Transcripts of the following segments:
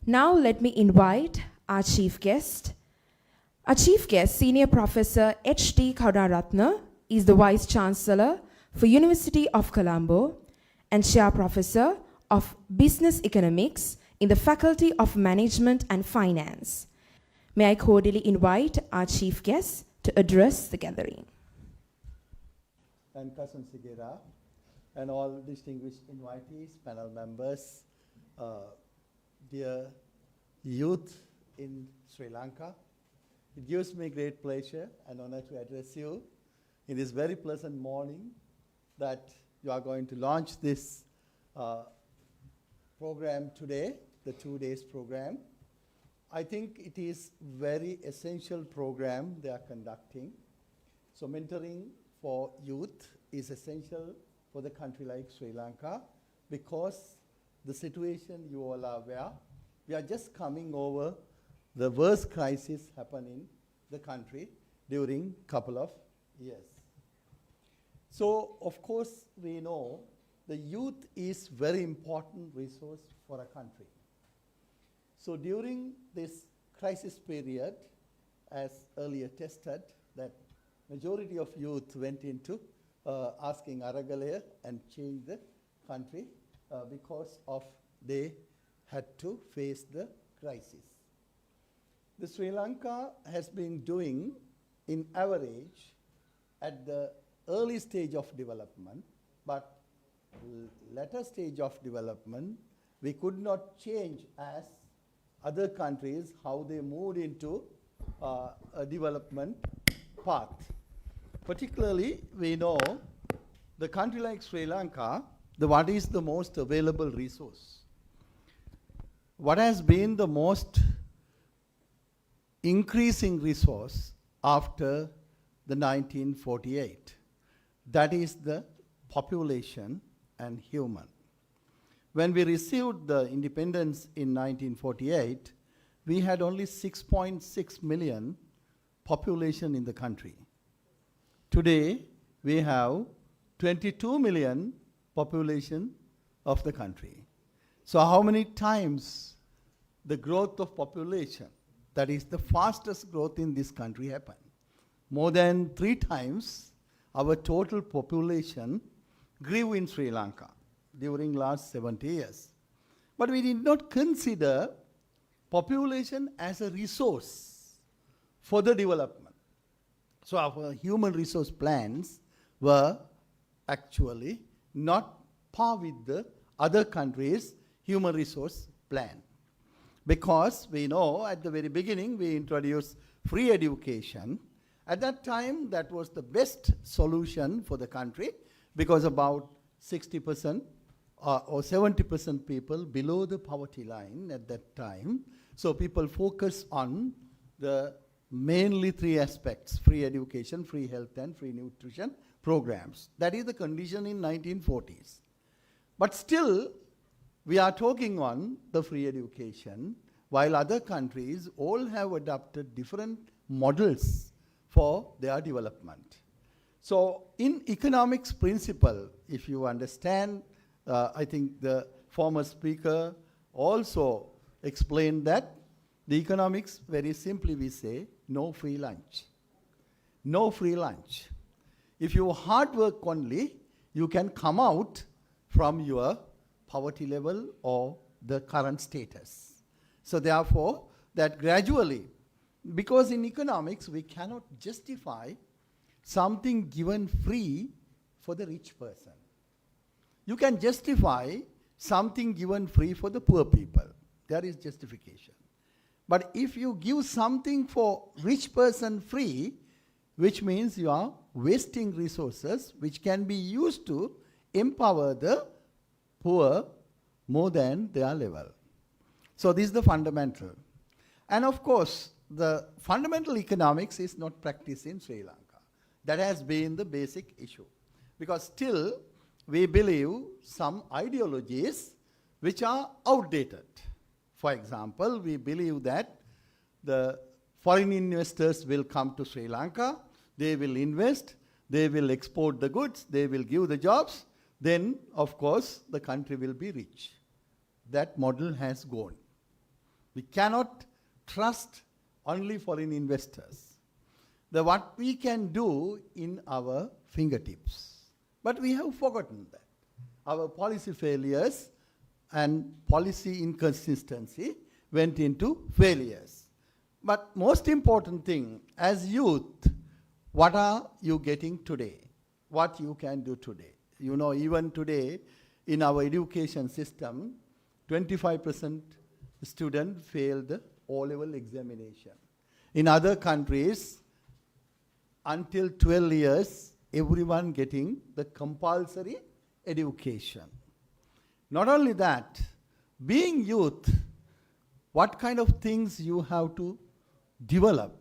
Now let me invite our chief guest. Our chief guest, Senior Professor H.D.Karunaratne, is the Vice Chancellor for University of Colombo and Chair Professor of Business Economics in the Faculty of Management and Finance. May I cordially invite our chief guest to address the gathering. And Cousin Sigera, and all distinguished invitees, panel members, dear youth in Sri Lanka. It gives me great pleasure and honor to address you in this very pleasant morning that you are going to launch this program today, the 2 days program. I think it is very essential program they are conducting. So mentoring for youth is essential for the country like Sri Lanka because the situation you all are aware, we are just coming over the worst crisis happened in the country during couple of years. So of course we know the youth is very important resource for a country. So during this crisis period, as earlier tested, that majority of youth went into asking Aragalaya and changed the country because of they had to face the crisis. The Sri Lanka has been doing, in average, at the early stage of development, but later stage of development, we could not change as other countries, how they moved into a development path. Particularly, we know the country like Sri Lanka, what is the most available resource? What has been the most increasing resource after the 1948? That is the population and human. When we received the independence in 1948, we had only 6.6 million population in the country. Today, we have 22 million population of the country. So how many times the growth of population, that is the fastest growth in this country happened? More than 3 times our total population grew in Sri Lanka during last 70 years. But we did not consider population as a resource for the development. So our human resource plans were actually not par with the other countries' human resource plan. Because we know at the very beginning we introduced free education. At that time that was the best solution for the country because about 60% or 70% people below the poverty line at that time. So people focus on the mainly 3 aspects: free education, free health and free nutrition programs. That is the condition in 1940s. But still we are talking on the free education while other countries all have adopted different models for their development. So in economics principle, if you understand, I think the former speaker also explained that the economics, very simply we say, no free lunch. No free lunch. If you hard work only, you can come out from your poverty level or the current status. So therefore, that gradually, because in economics we cannot justify something given free for the rich person. You can justify something given free for the poor people. There is justification. But if you give something for rich person free, which means you are wasting resources which can be used to empower the poor more than their level. So this is the fundamental. And of course, the fundamental economics is not practiced in Sri Lanka. That has been the basic issue. Because still, we believe some ideologies which are outdated. For example, we believe that the foreign investors will come to Sri Lanka, they will invest, they will export the goods, they will give the jobs, then of course the country will be rich. That model has gone. We cannot trust only foreign investors. What we can do in our fingertips. But we have forgotten that. Our policy failures and policy inconsistency went into failures. But most important thing, as youth, what are you getting today? What you can do today? You know, even today in our education system, 25% student failed the O-level examination. In other countries, until 12 years, everyone getting the compulsory education. Not only that, being youth, what kind of things you have to develop?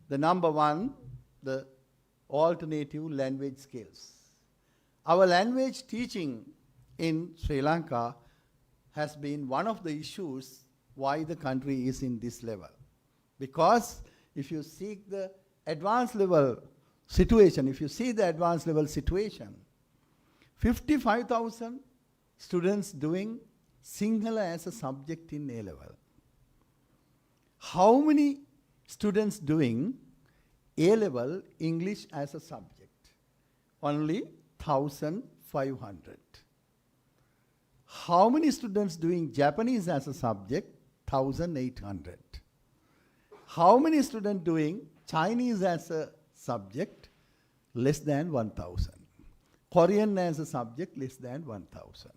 The number one, the alternative language skills. Our language teaching in Sri Lanka has been one of the issues why the country is in this level. Because if you seek the advanced level situation, 55,000 students doing Sinhala as a subject in A-level. How many students doing A-level English as a subject? Only 1,500. How many students doing Japanese as a subject? 1,800. How many students doing Chinese as a subject? Less than 1,000. Korean as a subject? Less than 1,000.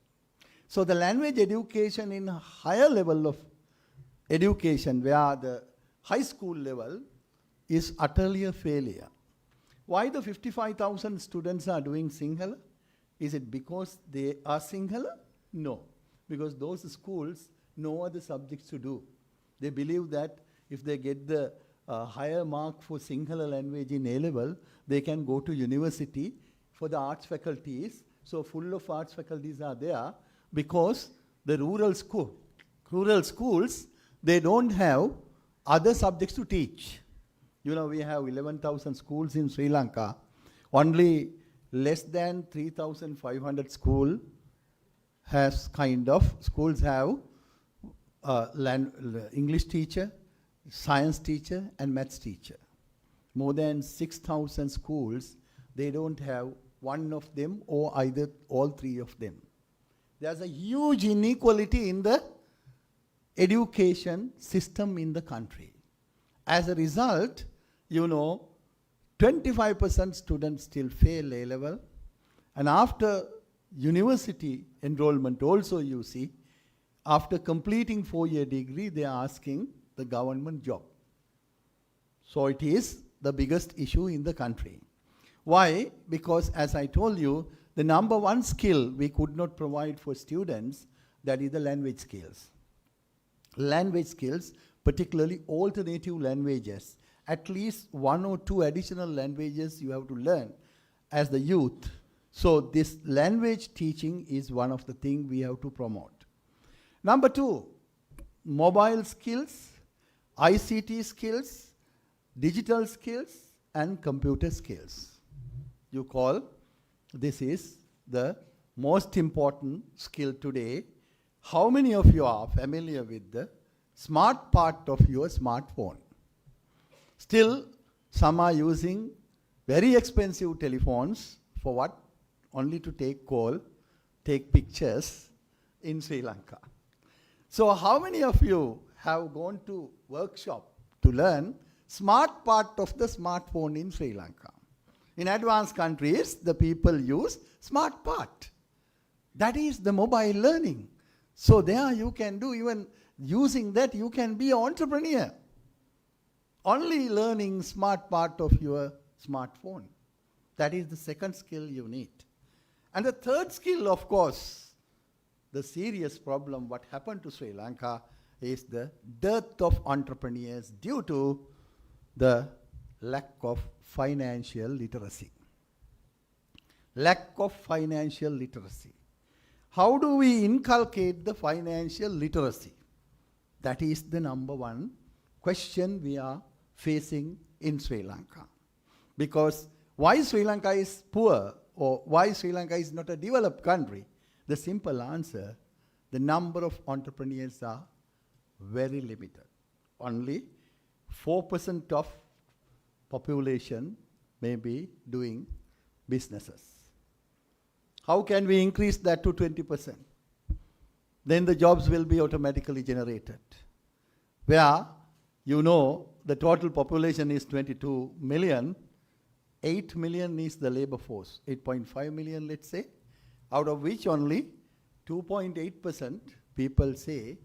So the language education in a higher level of education, where the high school level, is utterly a failure. Why the 55,000 students are doing Sinhala? Is it because they are Sinhala? No. Because those schools no other subjects to do. They believe that if they get the higher mark for Sinhala language in A-level, they can go to university for the arts faculties. So full of arts faculties are there because the rural schools, they don't have other subjects to teach. You know, we have 11,000 schools in Sri Lanka. Only less than 3,500 schools have English teacher, science teacher, and maths teacher. More than 6,000 schools, they don't have one of them or either all three of them. There's a huge inequality in the education system in the country. As a result, 25% students still fail A-level, and after university enrollment also, you see, after completing 4-year degree, they are asking the government job. So it is the biggest issue in the country. Why? Because as I told you, the number one skill we could not provide for students, that is the language skills. Language skills, particularly alternative languages. At least 1 or 2 additional languages you have to learn as the youth. So this language teaching is one of the things we have to promote. Number 2, mobile skills, ICT skills, digital skills, and computer skills. You call this is the most important skill today. How many of you are familiar with the smart part of your smartphone? Still, some are using very expensive telephones for what? Only to take call, take pictures in Sri Lanka. So how many of you have gone to workshop to learn smart part of the smartphone in Sri Lanka? In advanced countries, the people use smart part. That is the mobile learning. So there you can do, even using that, you can be an entrepreneur. Only learning smart part of your smartphone. That is the second skill you need. And the third skill, of course, the serious problem what happened to Sri Lanka is the dearth of entrepreneurs due to the lack of financial literacy. Lack of financial literacy. How do we inculcate the financial literacy? That is the number one question we are facing in Sri Lanka. Because why Sri Lanka is poor or why Sri Lanka is not a developed country? The simple answer, the number of entrepreneurs are very limited. Only 4% of population may be doing businesses. How can we increase that to 20%? Then the jobs will be automatically generated. Where, the total population is 22 million, 8 million is the labor force, 8.5 million, let's say, out of which only 2.8% people say,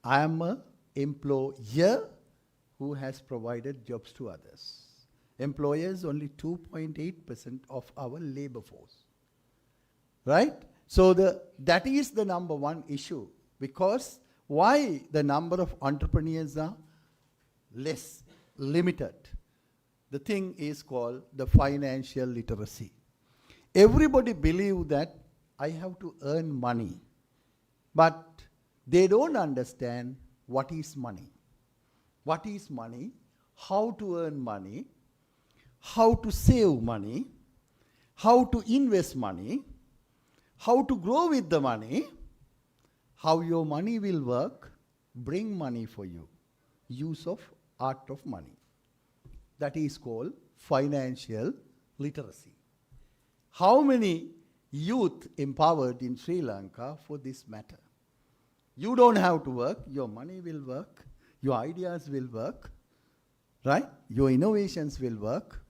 I am an employer who has provided jobs to others. Employers only 2.8% of our labor force. Right? So that is the number one issue. Because why the number of entrepreneurs are less, limited? The thing is called the financial literacy. Everybody believes that I have to earn money. But they don't understand what is money. What is money? How to earn money? How to save money? How to invest money? How to grow with the money? How your money will work? Bring money for you. Use of art of money. That is called financial literacy. How many youth empowered in Sri Lanka for this matter? You don't have to work, your money will work, your ideas will work, right? Your innovations will work.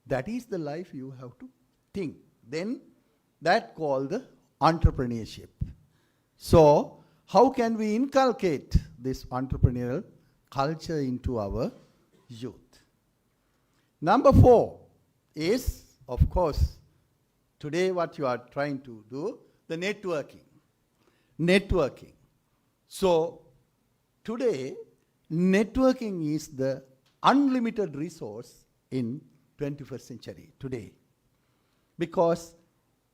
That is the life you have to think. Then that called the entrepreneurship. So how can we inculcate this entrepreneurial culture into our youth? Number 4 is, of course, today what you are trying to do, the networking. Networking. So today, networking is the unlimited resource in 21st century today. Because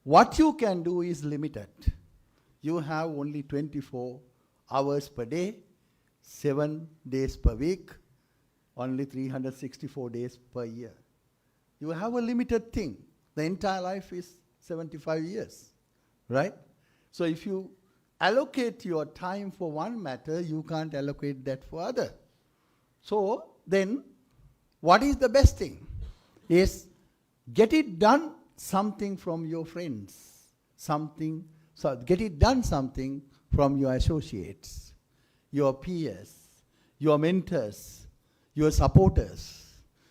what you can do is limited. You have only 24 hours per day, 7 days per week, only 364 days per year. You have a limited thing. The entire life is 75 years, right? So if you allocate your time for one matter, you can't allocate that for other. So then, what is the best thing? Is get it done something from your friends, get it done something from your associates, your peers, your mentors, your supporters.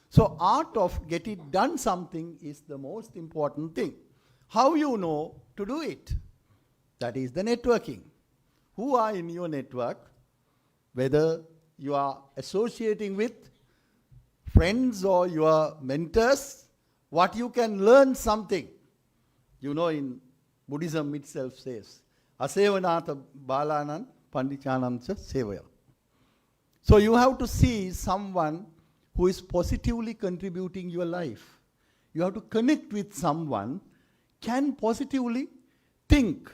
So art of get it done something is the most important thing. How you know to do it? That is the networking. Who are in your network? Whether you are associating with friends or your mentors, what you can learn something. In Buddhism itself says, Asevanatha Balanan Pandichanamcha Sevaya. So you have to see someone who is positively contributing your life. You have to connect with someone can positively think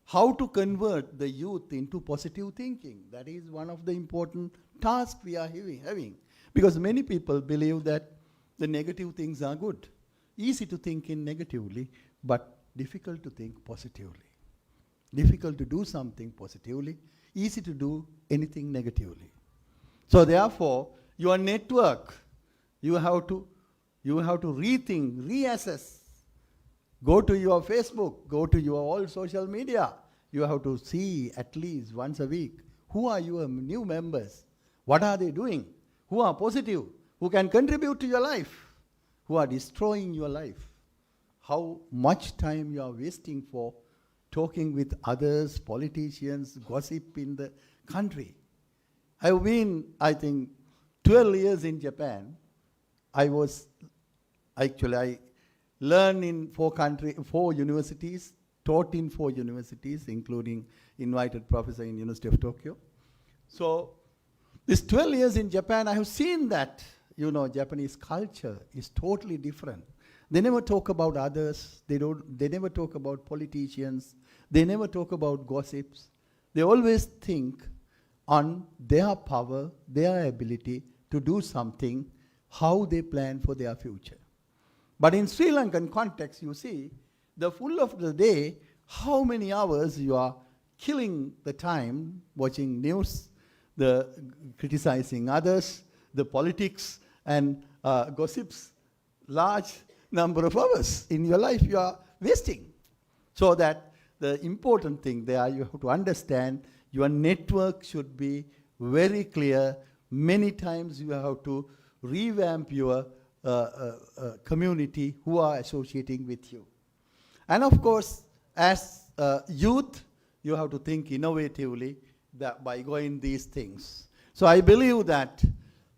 how to convert the youth into positive thinking. That is one of the important tasks we are having. Because many people believe that the negative things are good. Easy to think in negatively, but difficult to think positively. Difficult to do something positively, easy to do anything negatively. So therefore, your network, you have to rethink, reassess. Go to your Facebook, go to your all social media. You have to see at least once a week, who are your new members? What are they doing? Who are positive? Who can contribute to your life? Who are destroying your life? How much time you are wasting for talking with others, politicians, gossip in the country. I've been, I think, 12 years in Japan. I learned in 4 universities, taught in 4 universities, including invited professor in University of Tokyo. So this 12 years in Japan, I have seen that, Japanese culture is totally different. They never talk about others. They never talk about politicians. They never talk about gossips. They always think on their power, their ability to do something, how they plan for their future. But in Sri Lankan context, you see, the full of the day, how many hours you are killing the time watching news, the criticizing others, the politics and gossips, large number of hours in your life you are wasting. So that the important thing there, you have to understand your network should be very clear. Many times you have to revamp your community who are associating with you. And of course, as youth, you have to think innovatively that by going these things. So I believe that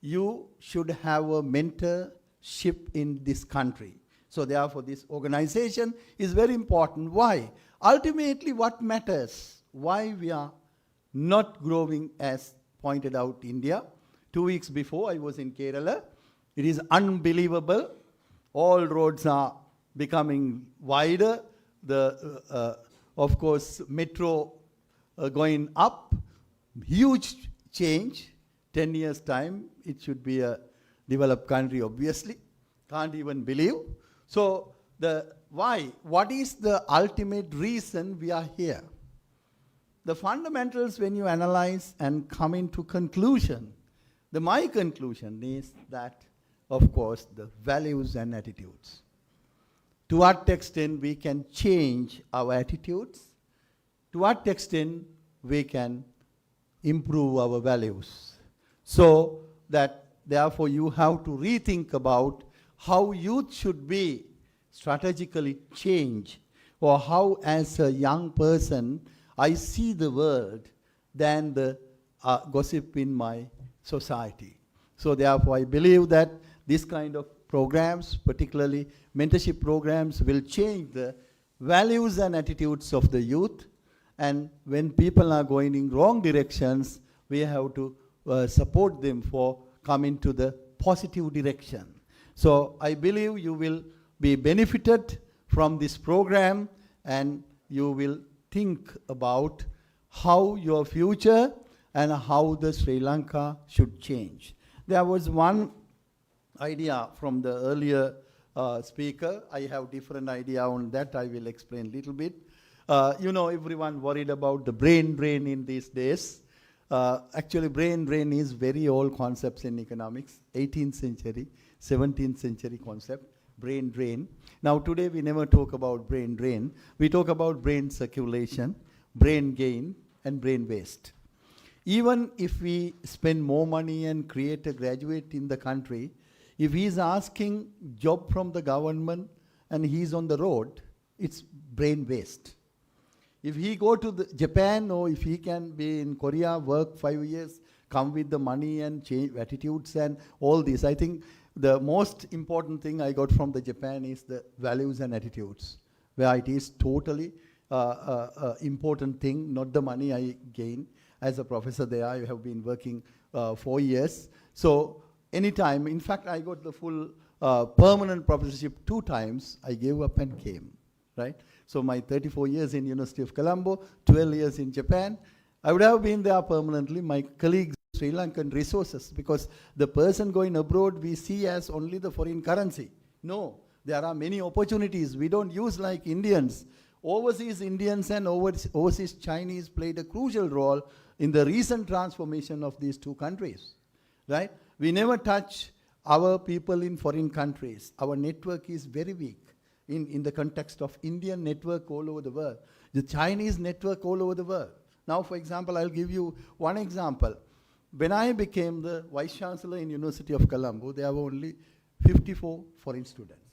you should have a mentorship in this country. So therefore, this organization is very important. Why? Ultimately, what matters? Why we are not growing as pointed out India. 2 weeks before, I was in Kerala. It is unbelievable. All roads are becoming wider. Of course, metro going up. Huge change. 10 years' time, it should be a developed country, obviously. Can't even believe. So, why? What is the ultimate reason we are here? The fundamentals, when you analyze and come into conclusion, my conclusion is that, of course, the values and attitudes. To what extent we can change our attitudes, to what extent we can improve our values. So that, therefore, you have to rethink about how youth should be strategically changed, or how, as a young person, I see the world than the gossip in my society. So therefore, I believe that this kind of programs, particularly mentorship programs, will change the values and attitudes of the youth. And when people are going in wrong directions, we have to support them for coming to the positive direction. So I believe you will be benefited from this program, and you will think about how your future and how the Sri Lanka should change. There was one idea from the earlier speaker. I have different idea on that. I will explain a little bit. Everyone worried about the brain drain in these days. Actually, brain drain is very old concepts in economics, 18th century, 17th century concept, brain drain. Now today we never talk about brain drain. We talk about brain circulation, brain gain, and brain waste. Even if we spend more money and create a graduate in the country, if he's asking job from the government and he's on the road, it's brain waste. If he go to Japan, or if he can be in Korea, work 5 years, come with the money and change attitudes and all this. I think the most important thing I got from the Japan is the values and attitudes, where it is totally important thing, not the money I gain. As a professor there, I have been working 4 years. So anytime, in fact, I got the full permanent professorship 2 times. I gave up and came, right? So my 34 years in University of Colombo, 12 years in Japan, I would have been there permanently. My colleagues, Sri Lankan resources, because the person going abroad we see as only the foreign currency. No, there are many opportunities. We don't use like Indians. Overseas Indians and overseas Chinese played a crucial role in the recent transformation of these 2 countries, right? We never touch our people in foreign countries. Our network is very weak in the context of Indian network all over the world, the Chinese network all over the world. Now, for example, I'll give you one example. When I became the Vice Chancellor in University of Colombo, there were only 54 foreign students.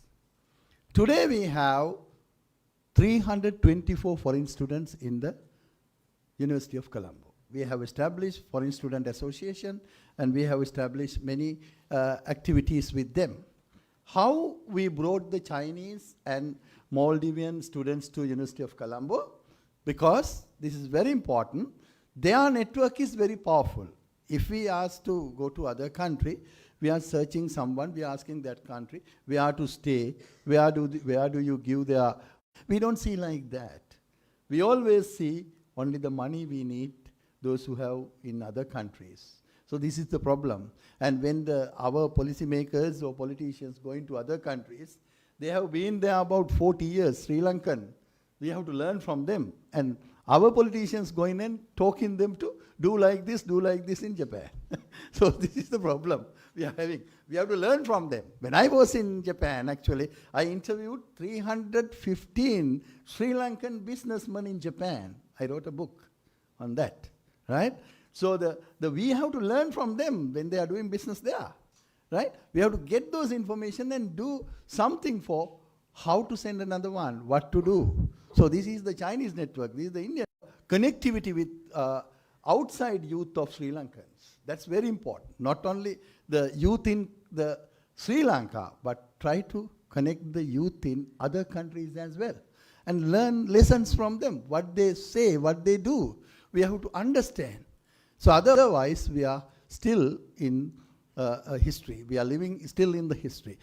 Today we have 324 foreign students in the University of Colombo. We have established Foreign Student Association, and we have established many activities with them. How we brought the Chinese and Maldivian students to University of Colombo? Because this is very important. Their network is very powerful. If we ask to go to other country, we are searching someone, we are asking that country where to stay, where do you give their... We don't see like that. We always see only the money we need, those who have in other countries. So this is the problem. And when our policymakers or politicians go into other countries, they have been there about 40 years, Sri Lankan. We have to learn from them. And Our politicians going and talking them to do like this in Japan. So this is the problem we are having. We have to learn from them. When I was in Japan, actually, I interviewed 315 Sri Lankan businessmen in Japan. I wrote a book on that, right? So we have to learn from them when they are doing business there, right? We have to get those information and do something for how to send another one, what to do. So this is the Chinese network, this is the Indian connectivity with outside youth of Sri Lankans. That's very important. Not only the youth in the Sri Lanka, but try to connect the youth in other countries as well. And learn lessons from them, what they say, what they do. We have to understand. So otherwise, we are still in history. We are living still in the history.